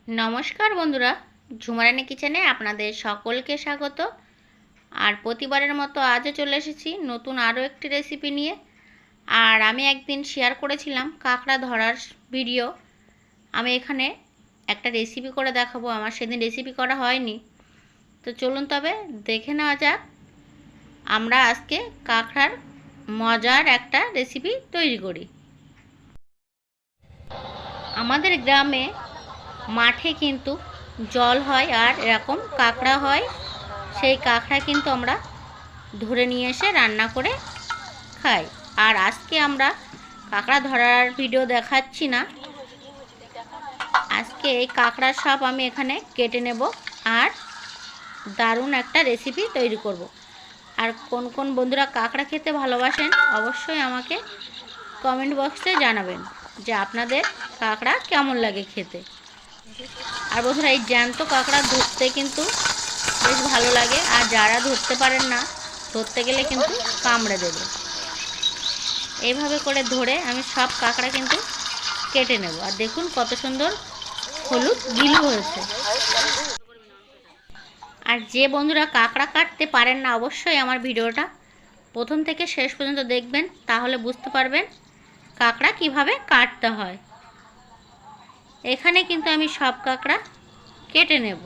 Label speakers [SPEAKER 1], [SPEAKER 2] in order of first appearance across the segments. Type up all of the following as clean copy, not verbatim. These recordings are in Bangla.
[SPEAKER 1] নমস্কার বন্ধুরা, ঝুমারানি কিচেনে আপনাদের সকলকে স্বাগত। আর প্রতিবারের মতো আজও চলে এসেছি নতুন আরও একটি রেসিপি নিয়ে। আর আমি একদিন শেয়ার করেছিলাম কাঁকড়া ধরার ভিডিও। আমি এখানে একটা রেসিপি করে দেখাবো। আমার সেদিন রেসিপি করা হয়নি, তো চলুন তবে দেখে নেওয়া যাক আমরা আজকে কাঁকড়ার মজার একটা রেসিপি তৈরি করি। আমাদের গ্রামে মাঠে কিন্তু জল হয় আর এরকম কাঁকড়া হয়। সেই কাঁকড়া কিন্তু আমরা ধরে নিয়ে এসে রান্না করে খাই। আর আজকে আমরা কাঁকড়া ধরার ভিডিও দেখাচ্ছি না, আজকে এই কাঁকড়া সব আমি এখানে কেটে নেব আর দারুণ একটা রেসিপি তৈরি করব। আর কোন কোন বন্ধুরা কাঁকড়া খেতে ভালোবাসেন অবশ্যই আমাকে কমেন্ট বক্সে জানাবেন যে আপনাদের কাঁকড়া কেমন লাগে খেতে। আর বন্ধুরা, এই জ্যান্ত কাঁকড়া ধরতে কিন্তু বেশ ভালো লাগে। আর যারা ধরতে পারেন না, ধরতে গেলে কিন্তু কামড়ে দেবে। এইভাবে করে ধরে আমি সব কাঁকড়া কিন্তু কেটে নেব। আর দেখুন কত সুন্দর হলুদ গিলু হয়েছে। আর যে বন্ধুরা কাঁকড়া কাটতে পারেন না, অবশ্যই আমার ভিডিওটা প্রথম থেকে শেষ পর্যন্ত দেখবেন, তাহলে বুঝতে পারবেন কাঁকড়া কিভাবে কাটতে হয়। এখানে কিন্তু আমি সব কাঁকড়া কেটে নেব।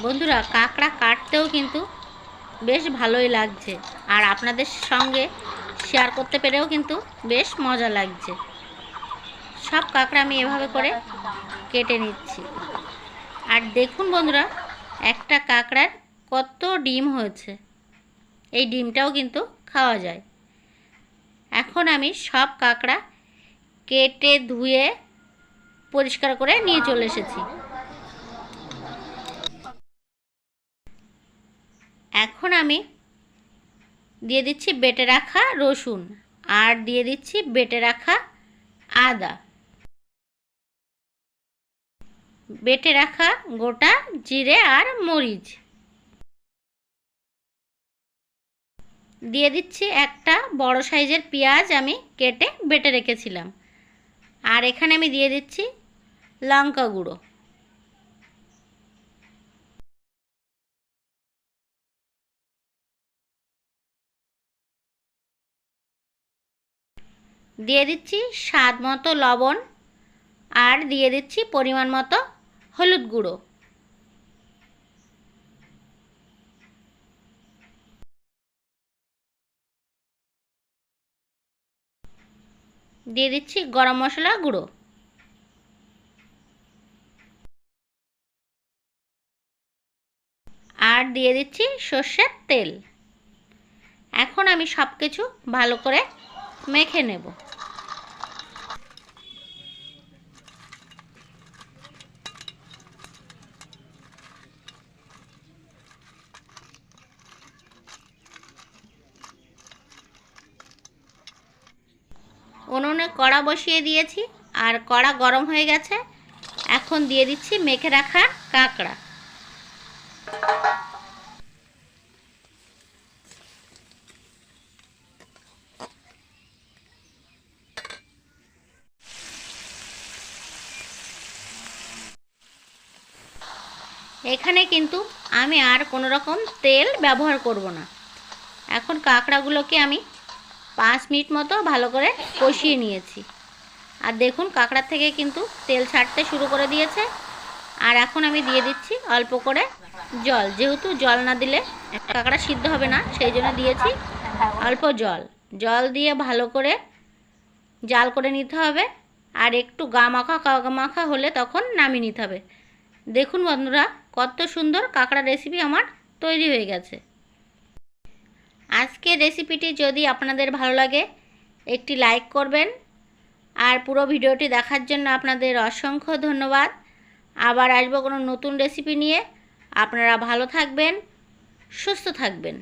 [SPEAKER 1] বন্ধুরা, কাঁকড়া কাটতেও কিন্তু বেশ ভালোই লাগছে, আর আপনাদের সঙ্গে শেয়ার করতে পেরেও কিন্তু বেশ মজা লাগছে। সব কাঁকড়া আমি এভাবে করে কেটে নিচ্ছি। আর দেখুন বন্ধুরা, একটা কাঁকড়ার কত ডিম হয়েছে। এই ডিমটাও কিন্তু খাওয়া যায়। এখন আমি সব কাঁকড়া কেটে ধুয়ে পরিষ্কার করে নিয়ে চলে এসেছি। এখন আমি দিয়ে দিচ্ছি বেটে রাখা রসুন, আর দিয়ে দিচ্ছি বেটে রাখা আদা, বেটে রাখা গোটা জিরে আর মরিচ, দিয়ে দিচ্ছি একটা বড় সাইজের পেঁয়াজ আমি কেটে বেটে রেখেছিলাম। আর এখানে আমি দিয়ে দিচ্ছি লঙ্কা গুঁড়ো, দিয়ে দিচ্ছি স্বাদ মতো লবণ, আর দিয়ে দিচ্ছি পরিমাণ মতো হলুদ গুঁড়ো। দিয়ে দিচ্ছি গরম মশলা গুঁড়ো, আর দিয়ে দিচ্ছি সর্ষের তেল। এখন আমি সব কিছু ভালো করে মেখে নেব। উনুনে কড়া বসিয়ে দিয়েছি, আর কড়া গরম হয়ে গেছে। এখন দিয়ে দিচ্ছি মেখে রাখা কাঁকড়া। এখানে কিন্তু আমি আর কোনো রকম তেল ব্যবহার করব না। এখন কাঁকড়াগুলোকে আমি 5 মিনিট মতো ভালো করে কষিয়ে নিয়েছি। আর দেখুন কাঁকড়া থেকে কিন্তু তেল ছাড়তে শুরু করে দিয়েছে। আর এখন আমি দিয়ে দিচ্ছি অল্প করে জল, যেহেতু জল না দিলে কাঁকড়া সিদ্ধ হবে না, সেই জন্য দিয়েছি অল্প জল। জল দিয়ে ভালো করে জাল করে নিতে হবে। আর একটু গা মাখা হলে তখন নামিয়ে নিতে হবে। দেখুন বন্ধুরা, কত সুন্দর কাঁকড়া রেসিপি আমার তৈরি হয়ে গেছে। আজকের রেসিপিটি যদি আপনাদের ভালো লাগে একটি লাইক করবেন। আর পুরো ভিডিওটি দেখার জন্য আপনাদের অসংখ্য ধন্যবাদ। আবার আসবো কোনো নতুন রেসিপি নিয়ে। আপনারা ভালো থাকবেন, সুস্থ থাকবেন।